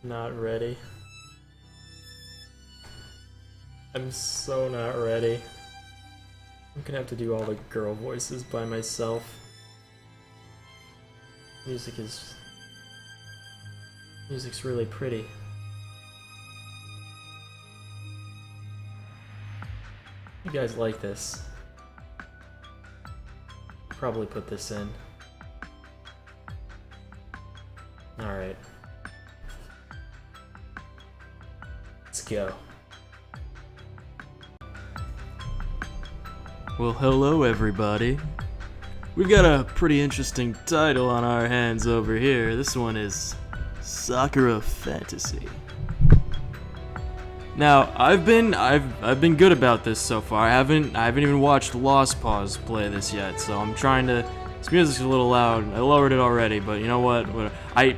Not ready. I'm so not ready. I'm gonna have to do all the girl voices by myself. Music's really pretty. You guys like this. Probably put this in. Alright. Let's go. Well, hello everybody. We've got a pretty interesting title on our hands over here. This one is Sakura Fantasy. Now, I've been good about this so far. I haven't even watched Lost Paws play this yet, so I'm trying to. This music's a little loud. I lowered it already, but you know what? I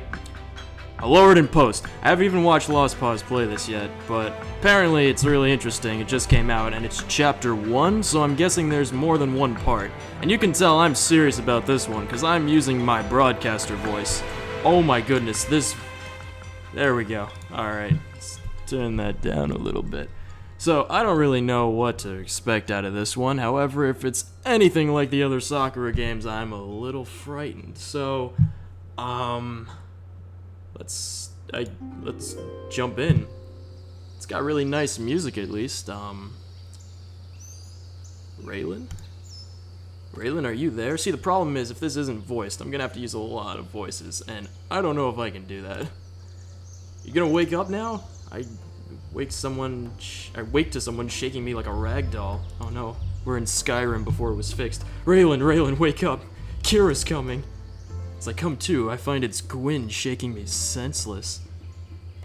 lowered in post. I haven't even watched Lost Paws play this yet, but apparently it's really interesting. It just came out, and it's chapter 1, so I'm guessing there's more than one part. And you can tell I'm serious about this one, because I'm using my broadcaster voice. Oh my goodness, this. There we go. Alright. Turn that down a little bit. So, I don't really know what to expect out of this one. However, if it's anything like the other Sakura games, I'm a little frightened. So, let's jump in. It's got really nice music at least. Raylan? Raylan, are you there? See, the problem is if this isn't voiced, I'm gonna have to use a lot of voices, and I don't know if I can do that. You gonna wake up now? I wake to someone shaking me like a rag doll. Oh no, we're in Skyrim before it was fixed. Raylan, wake up! Kira's coming! As I come to, I find it's Gwyn shaking me senseless.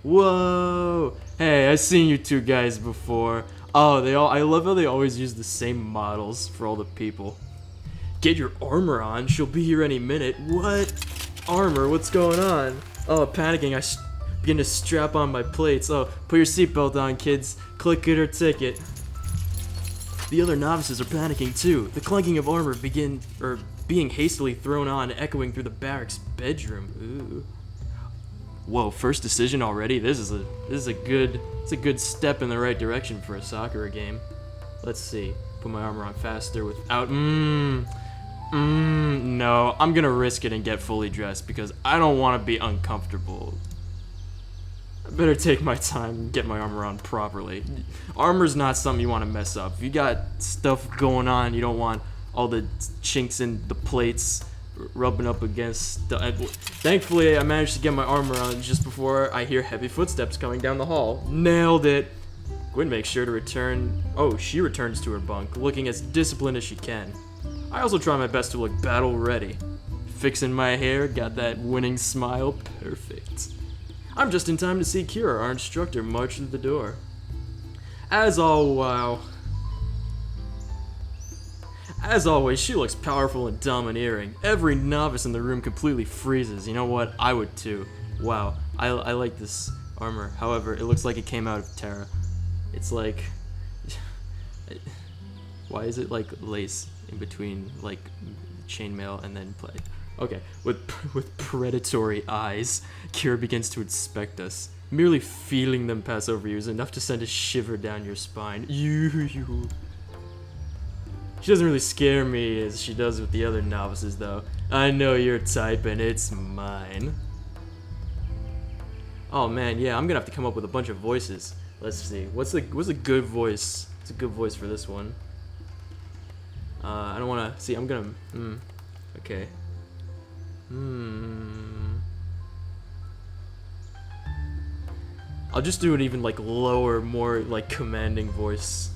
Whoa! Hey, I've seen you two guys before. Oh, I love how they always use the same models for all the people. Get your armor on, she'll be here any minute. What? Armor? What's going on? Oh, panicking, begin to strap on my plates. Oh, put your seatbelt on, kids. Click it or ticket. The other novices are panicking too. The clanking of armor being hastily thrown on, echoing through the barracks bedroom. Ooh. Whoa, first decision already? This is a good step in the right direction for a Sakura game. Let's see. Put my armor on faster without no, I'm gonna risk it and get fully dressed because I don't want to be uncomfortable. I better take my time and get my armor on properly. Armor's not something you want to mess up. If you got stuff going on, you don't want all the chinks in the plates rubbing up against Thankfully, I managed to get my armor on just before I hear heavy footsteps coming down the hall. Nailed it! Gwyn makes sure to return. Oh, she returns to her bunk, looking as disciplined as she can. I also try my best to look battle ready. Fixing my hair, got that winning smile, perfect. I'm just in time to see Kira, our instructor, march through the door. As always, she looks powerful and domineering. Every novice in the room completely freezes. You know what? I would too. Wow, I like this armor. However, it looks like it came out of Terra. It's like... Why is it like lace in between like chainmail and then plate? Okay, with predatory eyes, Kira begins to inspect us. Merely feeling them pass over you is enough to send a shiver down your spine. You. She doesn't really scare me as she does with the other novices, though. I know your type, and it's mine. Oh man, yeah, I'm gonna have to come up with a bunch of voices. Let's see, what's a good voice? What's a good voice for this one? I don't wanna see. I'm gonna. Okay. I'll just do an even like lower, more like commanding voice.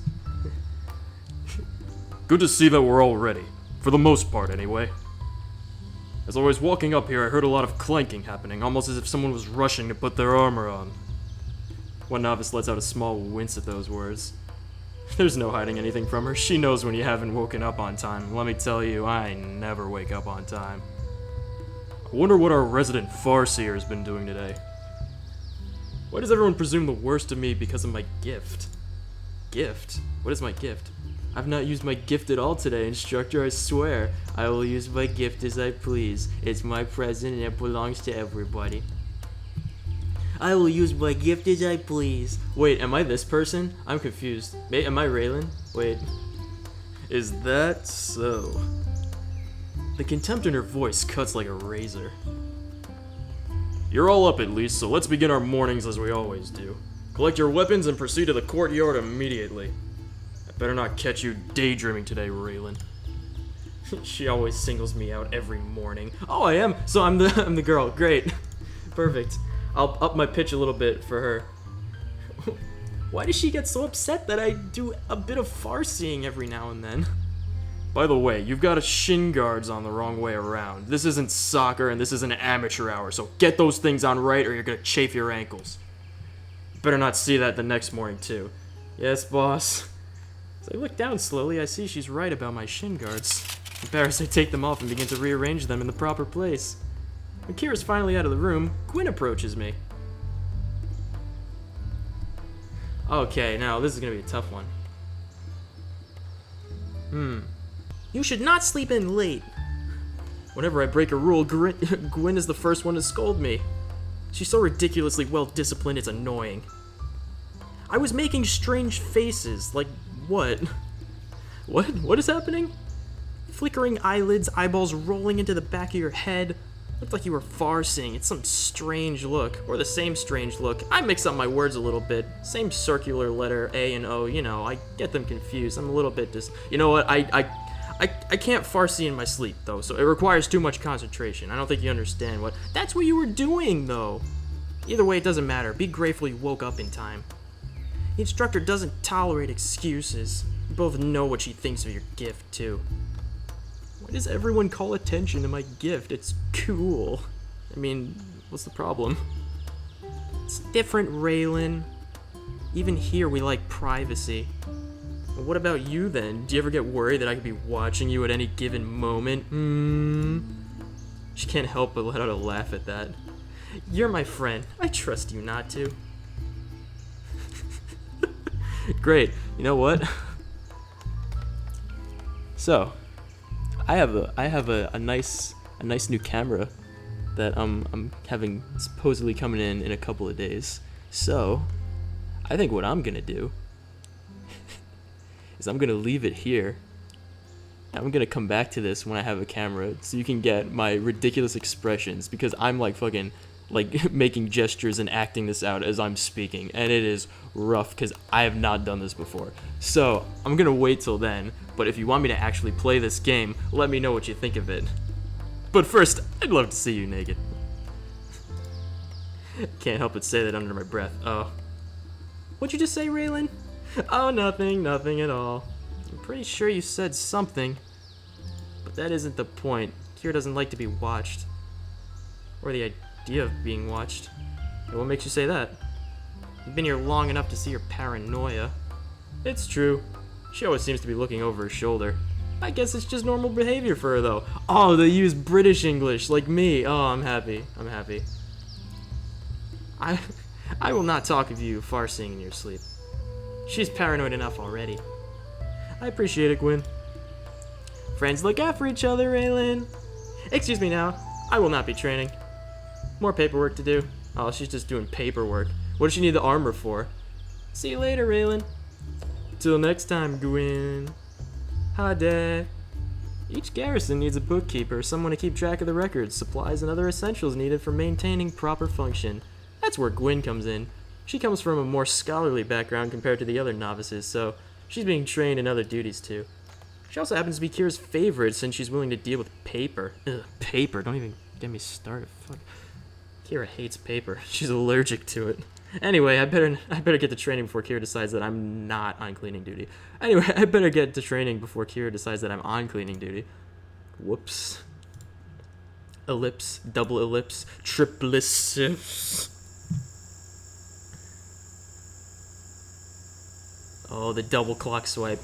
Good to see that we're all ready. For the most part, anyway. As I was walking up here, I heard a lot of clanking happening, almost as if someone was rushing to put their armor on. One novice lets out a small wince at those words. There's no hiding anything from her. She knows when you haven't woken up on time. Let me tell you, I never wake up on time. I wonder what our resident Farseer has been doing today. Why does everyone presume the worst of me because of my gift? Gift? What is my gift? I've not used my gift at all today, instructor, I swear. I will use my gift as I please. It's my present and it belongs to everybody. I will use my gift as I please. Wait, am I this person? I'm confused. Am I Raylan? Wait. Is that so? The contempt in her voice cuts like a razor. You're all up at least, so let's begin our mornings as we always do. Collect your weapons and proceed to the courtyard immediately. I better not catch you daydreaming today, Raylan. She always singles me out every morning. Oh, I am. So I'm the girl. Great. Perfect. I'll up my pitch a little bit for her. Why does she get so upset that I do a bit of farseeing every now and then? By the way, you've got shin guards on the wrong way around. This isn't soccer and this isn't amateur hour, so get those things on right or you're gonna chafe your ankles. Better not see that the next morning too. Yes, boss. As I look down slowly, I see she's right about my shin guards. Embarrassed, I take them off and begin to rearrange them in the proper place. When Kira's finally out of the room, Gwen approaches me. Okay, now this is gonna be a tough one. You should not sleep in late. Whenever I break a rule, Gwen is the first one to scold me. She's so ridiculously well disciplined, it's annoying. I was making strange faces, like what? What is happening? Flickering eyelids, eyeballs rolling into the back of your head. Looked like you were farseeing. It's some strange look, or the same strange look. I mix up my words a little bit. Same circular letter, A and O, you know, I get them confused. I'm a little bit You know what, I can't farsee in my sleep, though, so it requires too much concentration. I don't think you understand what... That's what you were doing, though. Either way, it doesn't matter. Be grateful you woke up in time. The instructor doesn't tolerate excuses. You both know what she thinks of your gift, too. Why does everyone call attention to my gift? It's cool. I mean, what's the problem? It's different, Raylan. Even here, we like privacy. Well, what about you, then? Do you ever get worried that I could be watching you at any given moment? She can't help but let out a laugh at that. You're my friend. I trust you not to. Great. You know what? So, I have a nice new camera that I'm having supposedly coming in a couple of days. So, I think what I'm gonna do is I'm gonna leave it here. I'm gonna come back to this when I have a camera so you can get my ridiculous expressions because I'm like fucking like making gestures and acting this out as I'm speaking, and it is rough because I have not done this before. So I'm gonna wait till then, but if you want me to actually play this game, let me know what you think of it. But first, I'd love to see you naked. Can't help but say that under my breath. Oh. What'd you just say, Raylan? Oh, nothing at all. I'm pretty sure you said something, but that isn't the point. Kira doesn't like to be watched. Or the idea of being watched. And what makes you say that? You've been here long enough to see your paranoia. It's true. She always seems to be looking over her shoulder. I guess it's just normal behavior for her, though. Oh, they use British English, like me. Oh, I'm happy. I will not talk of you farseeing in your sleep. She's paranoid enough already. I appreciate it, Gwen. Friends look out for each other, Raylan. Excuse me now. I will not be training. More paperwork to do. Oh, she's just doing paperwork. What does she need the armor for? See you later, Raylan. Till next time, Gwen. Hi, Dad. Each garrison needs a bookkeeper, someone to keep track of the records, supplies, and other essentials needed for maintaining proper function. That's where Gwen comes in. She comes from a more scholarly background compared to the other novices, so she's being trained in other duties too. She also happens to be Kira's favorite since she's willing to deal with paper. Ugh, paper. Don't even get me started. Fuck. Kira hates paper. She's allergic to it. Anyway, I better get to training before Kira decides that I'm not on cleaning duty. Anyway, I better get to training before Kira decides that I'm on cleaning duty. Whoops. Ellipse, double ellipse, triplice. Oh, the double clock swipe.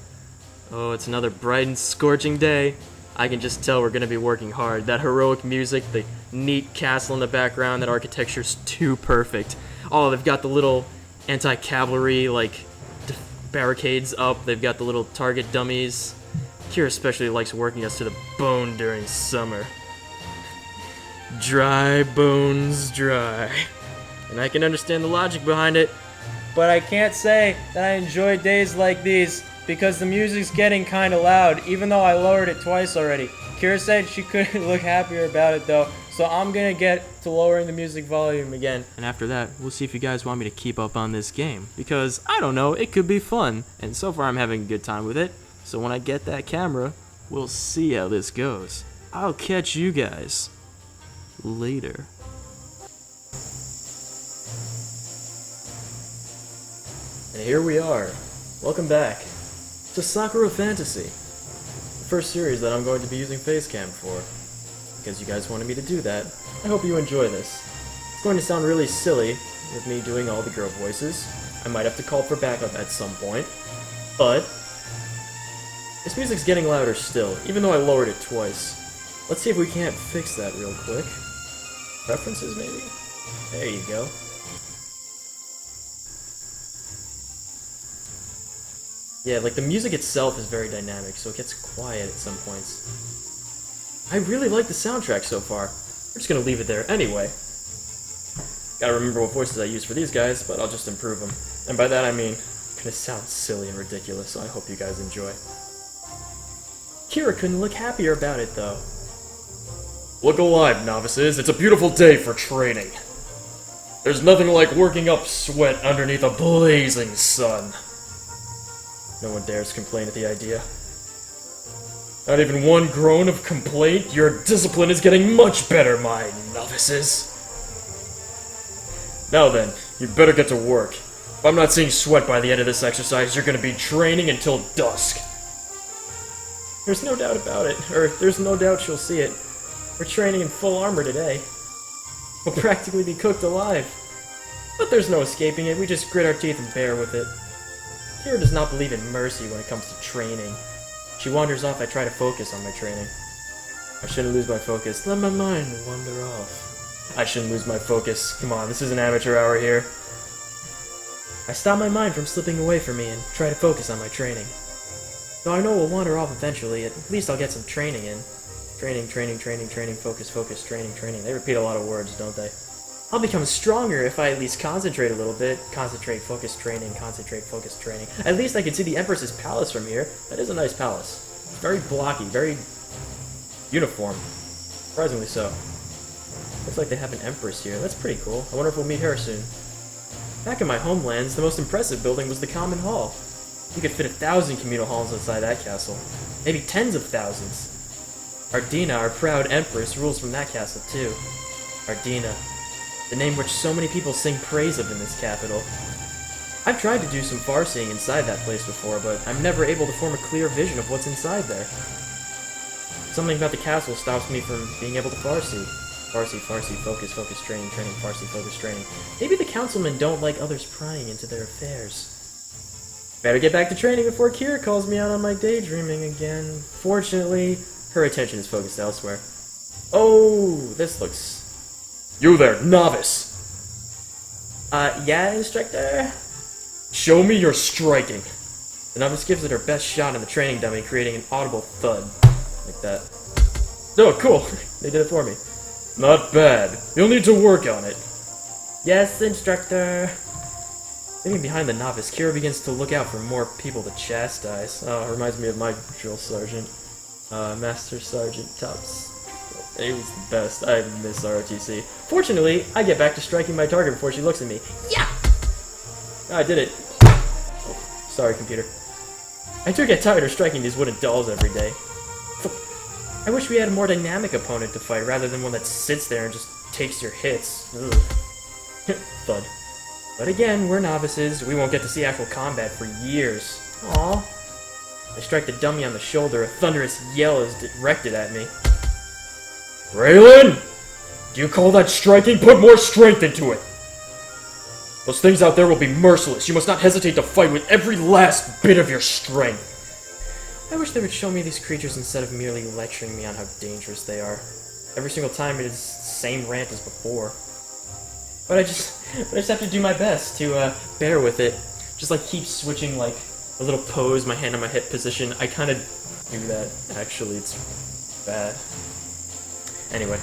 Oh, it's another bright and scorching day. I can just tell we're gonna be working hard. That heroic music, the neat castle in the background, that architecture's too perfect. Oh, they've got the little anti-cavalry, like, barricades up. They've got the little target dummies. Kira especially likes working us to the bone during summer. Dry bones dry. and I can understand the logic behind it. But I can't say that I enjoy days like these because the music's getting kinda loud, even though I lowered it twice already. Kira said she couldn't look happier about it though, so I'm gonna get to lowering the music volume again. And after that, we'll see if you guys want me to keep up on this game. Because, I don't know, it could be fun. And so far I'm having a good time with it. So when I get that camera, we'll see how this goes. I'll catch you guys later. And here we are. Welcome back to Sakura Fantasy. The first series that I'm going to be using Facecam for. Because you guys wanted me to do that. I hope you enjoy this. It's going to sound really silly with me doing all the girl voices. I might have to call for backup at some point. But this music's getting louder still, even though I lowered it twice. Let's see if we can't fix that real quick. Preferences, maybe? There you go. Yeah, like the music itself is very dynamic, so it gets quiet at some points. I really like the soundtrack so far. We're just gonna leave it there anyway. Gotta remember what voices I use for these guys, but I'll just improve them. And by that I mean, it's gonna sound silly and ridiculous, so I hope you guys enjoy. Kira couldn't look happier about it, though. Look alive, novices. It's a beautiful day for training. There's nothing like working up sweat underneath a blazing sun. No one dares complain at the idea. Not even one groan of complaint. Your discipline is getting much better, my novices. Now then, you better get to work. If I'm not seeing sweat by the end of this exercise, you're gonna be training until dusk. There's no doubt about it, or there's no doubt she'll see it. We're training in full armor today. We'll practically be cooked alive. But there's no escaping it, we just grit our teeth and bear with it. Kira does not believe in mercy when it comes to training. She wanders off, I try to focus on my training. I shouldn't lose my focus, let my mind wander off. I shouldn't lose my focus, come on, this is an amateur hour here. I stop my mind from slipping away from me and try to focus on my training. Though I know we'll wander off eventually, at least I'll get some training in. Training, training, training, training, focus, focus, training, training. They repeat a lot of words, don't they? I'll become stronger if I at least concentrate a little bit. Concentrate, focus, training, concentrate, focus, training. At least I can see the Empress's palace from here. That is a nice palace. Very blocky, very uniform. Surprisingly so. Looks like they have an Empress here. That's pretty cool. I wonder if we'll meet her soon. Back in my homelands, the most impressive building was the Common Hall. You could fit 1,000 communal halls inside that castle. Maybe tens of thousands. Ardina, our proud Empress, rules from that castle too. Ardina. The name which so many people sing praise of in this capital. I've tried to do some farseeing inside that place before, but I'm never able to form a clear vision of what's inside there. Something about the castle stops me from being able to farsee. Farsee, farsee, focus, focus, training, training, farsee, focus, training. Maybe the councilmen don't like others prying into their affairs. Better get back to training before Kira calls me out on my daydreaming again. Fortunately, her attention is focused elsewhere. Oh, this looks... You there, novice! Yeah, instructor? Show me your striking. The novice gives it her best shot in the training dummy, creating an audible thud. Like that. Oh, cool. They did it for me. Not bad. You'll need to work on it. Yes, instructor. Sitting behind the novice, Kira begins to look out for more people to chastise. Oh, reminds me of my drill sergeant. Master Sergeant Tubbs. He was the best. I miss ROTC. Fortunately, I get back to striking my target before she looks at me. Yeah! I did it. Oh, sorry, computer. I do get tired of striking these wooden dolls every day. I wish we had a more dynamic opponent to fight rather than one that sits there and just takes your hits. Ugh. Thud. But again, we're novices. We won't get to see actual combat for years. Aww. I strike the dummy on the shoulder. A thunderous yell is directed at me. Raylan! Do you call that striking? Put more strength into it! Those things out there will be merciless. You must not hesitate to fight with every last bit of your strength. I wish they would show me these creatures instead of merely lecturing me on how dangerous they are. Every single time it is the same rant as before. But I just have to do my best to bear with it. Just like keep switching like a little pose, my hand on my hip position. I kind of do that. Actually, it's bad. Anyway.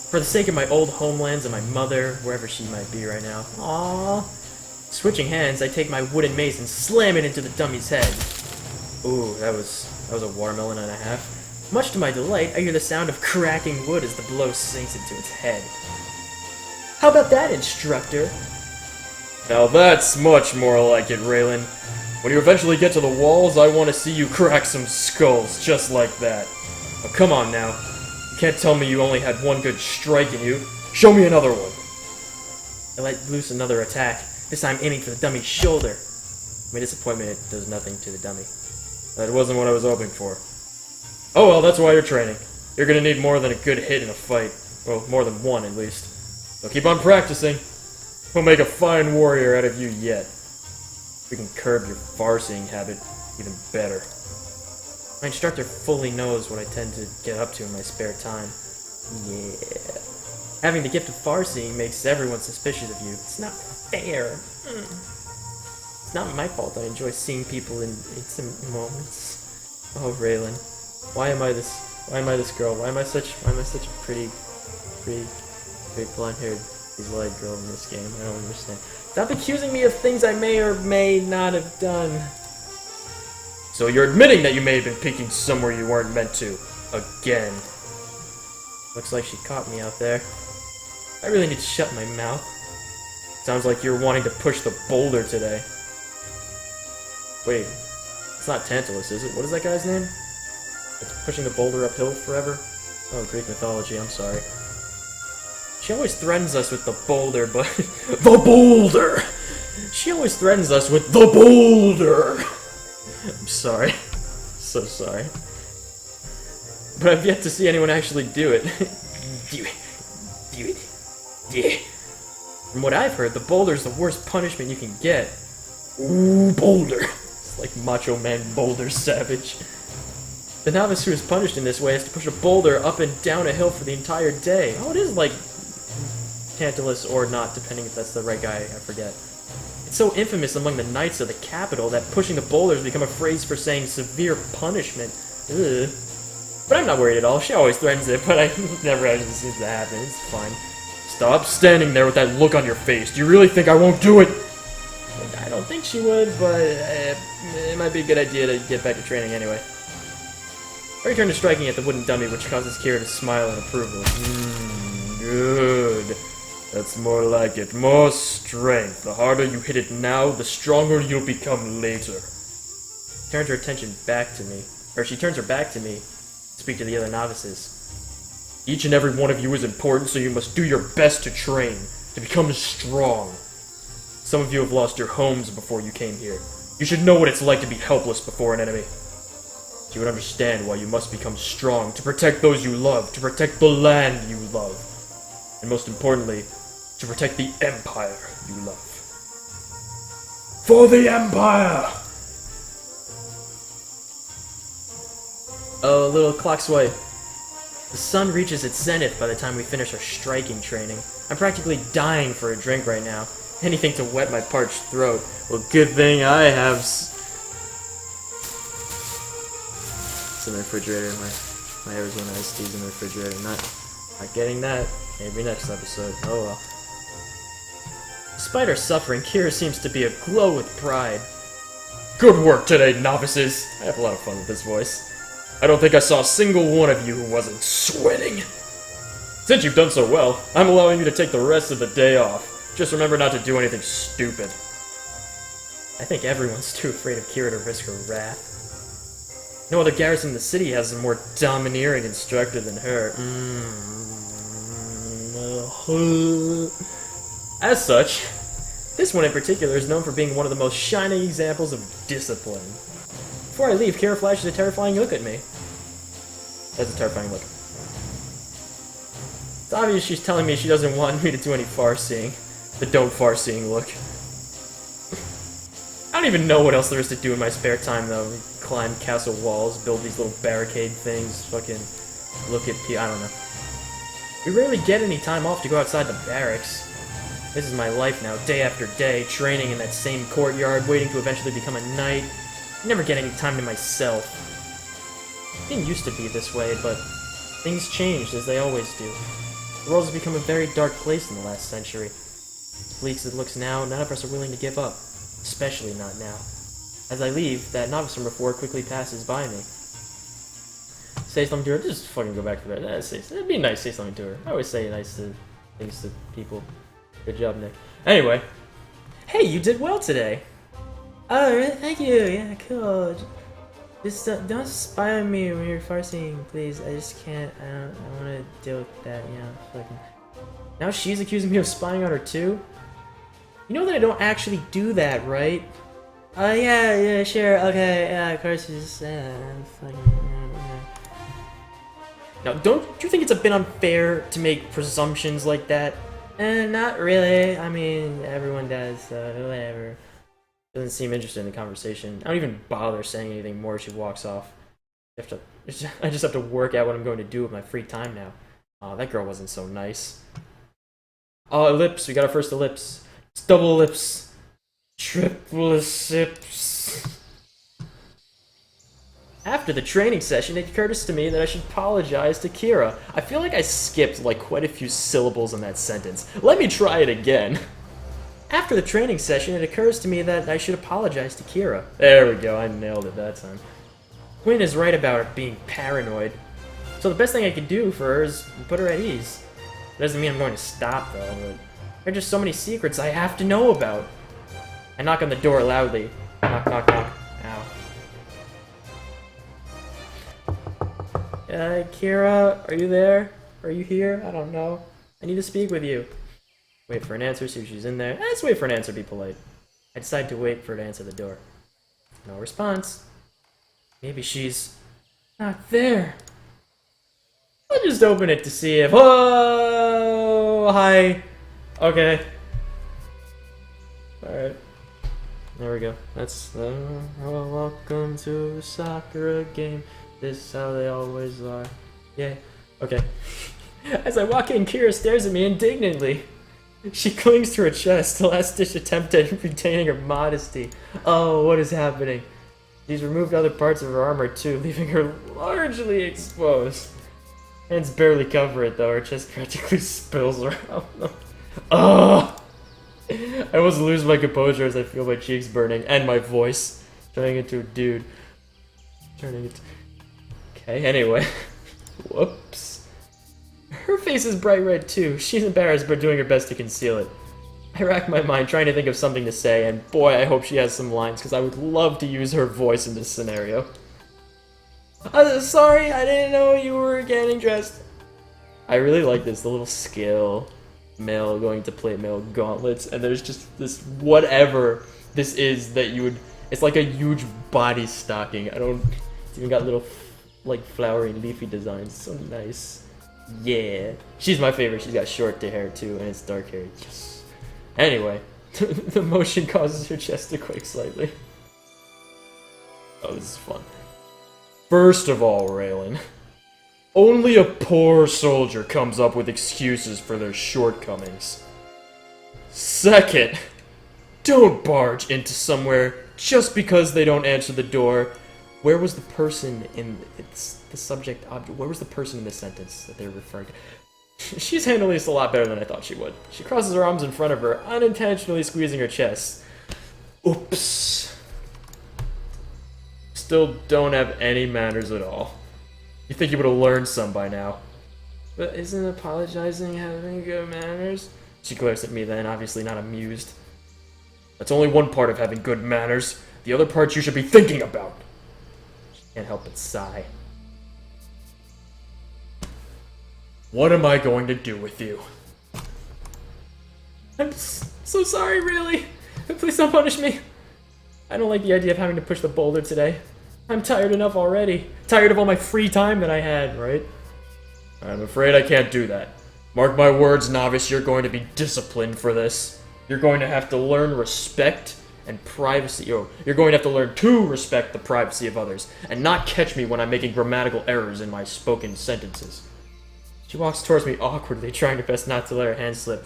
For the sake of my old homelands and my mother, wherever she might be right now. Aww. Switching hands, I take my wooden mace and slam it into the dummy's head. Ooh, that was a watermelon and a half. Much to my delight, I hear the sound of cracking wood as the blow sinks into its head. How about that, instructor? Now that's much more like it, Raylan. When you eventually get to the walls, I want to see you crack some skulls, just like that. Now come on now. You can't tell me you only had one good strike in you. Show me another one. I let loose another attack, this time aiming for the dummy's shoulder. To my disappointment, it does nothing to the dummy. That wasn't what I was hoping for. Oh well, that's why you're training. You're gonna need more than a good hit in a fight. Well, more than one at least. So keep on practicing. We'll make a fine warrior out of you yet. We can curb your far-seeing habit even better. My instructor fully knows what I tend to get up to in my spare time. Yeah. Having the gift of far-seeing makes everyone suspicious of you. It's not fair. It's not my fault I enjoy seeing people in intimate moments. Oh, Raylan. Why am I this girl? Why am I such a pretty blonde-haired, light girl in this game? I don't understand. Stop accusing me of things I may or may not have done. So you're admitting that you may have been peeking somewhere you weren't meant to. Again. Looks like she caught me out there. I really need to shut my mouth. Sounds like you're wanting to push the boulder today. Wait, it's not Tantalus, is it? What is that guy's name? It's pushing the boulder uphill forever? Oh, Greek mythology, I'm sorry. She always threatens us with the boulder, but... The boulder! She always threatens us with the boulder! I'm sorry. So sorry. But I've yet to see anyone actually do it. Do it. Do it. Yeah. From what I've heard, the boulder's the worst punishment you can get. Ooh, boulder! It's like Macho Man Boulder Savage. The novice who is punished in this way has to push a boulder up and down a hill for the entire day. Oh, it is like Tantalus or not, depending if that's the right guy, I forget. It's so infamous among the knights of the capital that pushing the boulder has become a phrase for saying severe punishment. Ugh. But I'm not worried at all. She always threatens it, but it never actually seems to happen. It's fine. Stop standing there with that look on your face. Do you really think I won't do it? I don't think she would, but it might be a good idea to get back to training anyway. I return to striking at the wooden dummy, which causes Kira to smile in approval. Good. That's more like it. More strength. The harder you hit it now, the stronger you'll become later. She turns her back to me, to speak to the other novices. Each and every one of you is important, so you must do your best to train, to become strong. Some of you have lost your homes before you came here. You should know what it's like to be helpless before an enemy. You would understand why you must become strong, to protect those you love, to protect the land you love, and most importantly, to protect the Empire you love. For the Empire! Oh, a little clock sway. The sun reaches its zenith by the time we finish our striking training. I'm practically dying for a drink right now. Anything to wet my parched throat. Well, good thing I have It's in the refrigerator. My Arizona iced tea's in the refrigerator. Not getting that. Maybe next episode. Oh well. Despite our suffering, Kira seems to be aglow with pride. Good work today, novices! I have a lot of fun with this voice. I don't think I saw a single one of you who wasn't sweating. Since you've done so well, I'm allowing you to take the rest of the day off. Just remember not to do anything stupid. I think everyone's too afraid of Kira to risk her wrath. No other garrison in the city has a more domineering instructor than her. As such, this one in particular is known for being one of the most shining examples of discipline. Before I leave, Kira flashes a terrifying look at me. That's a terrifying look. It's obvious she's telling me she doesn't want me to do any far-seeing. The don't far-seeing look. I don't even know what else there is to do in my spare time, though. Climb castle walls, build these little barricade things, fucking look at I don't know. We rarely get any time off to go outside the barracks. This is my life now, day after day, training in that same courtyard, waiting to eventually become a knight. I never get any time to myself. It didn't used to be this way, but things changed, as they always do. The world has become a very dark place in the last century. As bleak as it looks now, none of us are willing to give up. Especially not now. As I leave, that novice from before quickly passes by me. Say something to her. Just fucking go back to bed. It'd be nice to say something to her. I always say nice things to people. Good job, Nick. Anyway. Hey, you did well today. Oh, really? Thank you. Yeah, cool. Just don't spy on me when you're farcing, please. I just can't. I don't want to deal with that, you know. Fucking. Now she's accusing me of spying on her too. You know that I don't actually do that, right? Oh yeah, sure, okay, yeah, of course. Just fucking. Now, don't you think it's a bit unfair to make presumptions like that? Not really. I mean, everyone does, so whatever. Doesn't seem interested in the conversation. I don't even bother saying anything more as she walks off. I just have to work out what I'm going to do with my free time now. Oh, that girl wasn't so nice. Oh, ellipse. We got our first ellipse. It's double ellipse. Triple ellipse. After the training session, it occurred to me that I should apologize to Kira. I feel like I skipped like quite a few syllables in that sentence. Let me try it again. After the training session, it occurs to me that I should apologize to Kira. There we go, I nailed it that time. Quinn is right about her being paranoid. So the best thing I could do for her is put her at ease. It doesn't mean I'm going to stop though, but there are just so many secrets I have to know about. I knock on the door loudly. Knock, knock, knock. Ow. Kira, are you there? Are you here? I don't know. I need to speak with you. Wait for an answer, see if she's in there. Let's wait for an answer, be polite. I decide to wait for her to answer the door. No response. Maybe she's not there. I'll just open it to see if... Oh, hi. Okay. Alright. There we go. That's welcome to a Sakura game. This is how they always are. Yeah. Okay. As I walk in, Kira stares at me indignantly. She clings to her chest, the last-ditch attempt at retaining her modesty. Oh, what is happening? She's removed other parts of her armor too, leaving her largely exposed. Hands barely cover it though, her chest practically spills around them. Oh! I almost lose my composure as I feel my cheeks burning, and my voice turning into a dude. Okay, anyway. Whoops. Her face is bright red too. She's embarrassed but doing her best to conceal it. I rack my mind trying to think of something to say, and boy, I hope she has some lines, because I would love to use her voice in this scenario. Sorry, I didn't know you were getting dressed. I really like this, the little skill. Male going to play male gauntlets, and there's just this whatever this is that you would... It's like a huge body stocking. It's even got little, like, flowery and leafy designs. So nice. Yeah. She's my favorite. She's got short hair, too, and it's dark hair. Yes. Anyway. The motion causes her chest to quake slightly. Oh, this is fun. First of all, Raylan, only a poor soldier comes up with excuses for their shortcomings. Second, don't barge into somewhere just because they don't answer the door. Where was the person in the subject object? Where was the person in the sentence that they're referring to? She's handling this a lot better than I thought she would. She crosses her arms in front of her, unintentionally squeezing her chest. Oops. Still don't have any manners at all. You think you would have learned some by now. But isn't apologizing having good manners? She glares at me then, obviously not amused. That's only one part of having good manners. The other parts you should be thinking about. She can't help but sigh. What am I going to do with you? I'm so sorry, really. Please don't punish me. I don't like the idea of having to push the boulder today. I'm tired enough already. Tired of all my free time that I had, right? I'm afraid I can't do that. Mark my words, novice, you're going to be disciplined for this. You're going to have to learn respect and privacy. You're going to have to learn to respect the privacy of others, and not catch me when I'm making grammatical errors in my spoken sentences. She walks towards me awkwardly, trying her best not to let her hand slip.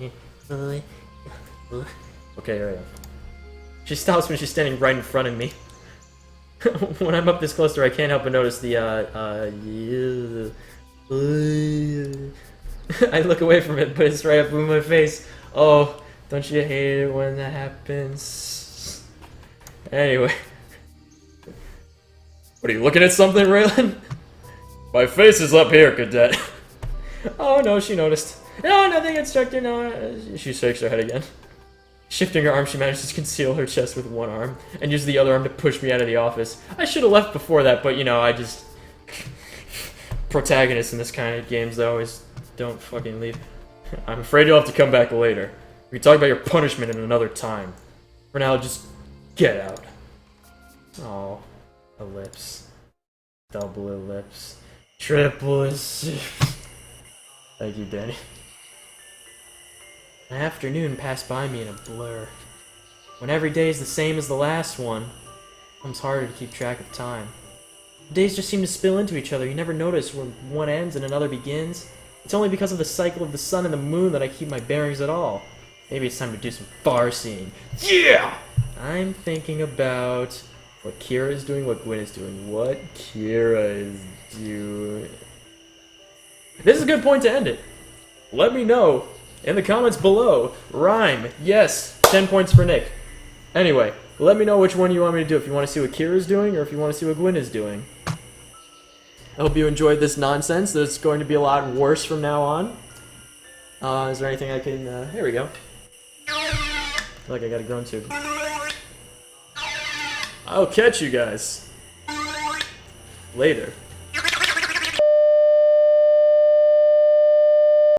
Okay, here I am. She stops when she's standing right in front of me. When I'm up this close to her, I can't help but notice the, I look away from it, but it's right up in my face. Oh, don't you hate it when that happens? Anyway. What are you looking at something, Raylan? My face is up here, cadet. Oh no, she noticed. No, nothing, instructor, no. She shakes her head again. Shifting her arm, she manages to conceal her chest with one arm and use the other arm to push me out of the office. I should have left before that, but you know, I just... Protagonists in this kind of games, they always don't fucking leave. I'm afraid you'll have to come back later. We can talk about your punishment in another time. For now, just get out. Oh, ellipse. Double ellipse. Triple ellipse. Thank you, Danny. An afternoon passed by me in a blur. When every day is the same as the last one, it becomes harder to keep track of time. The days just seem to spill into each other. You never notice when one ends and another begins. It's only because of the cycle of the sun and the moon that I keep my bearings at all. Maybe it's time to do some far seeing. Yeah! I'm thinking about what Kira is doing, what Gwen is doing. What Kira is doing. This is a good point to end it. Let me know in the comments below. Rhyme. Yes. 10 points for Nick. Anyway, let me know which one you want me to do. If you want to see what Kira is doing or if you want to see what Gwen is doing. I hope you enjoyed this nonsense. There's going to be a lot worse from now on. Is there anything I can... here we go. Look, I got a groan tube. I'll catch you guys later.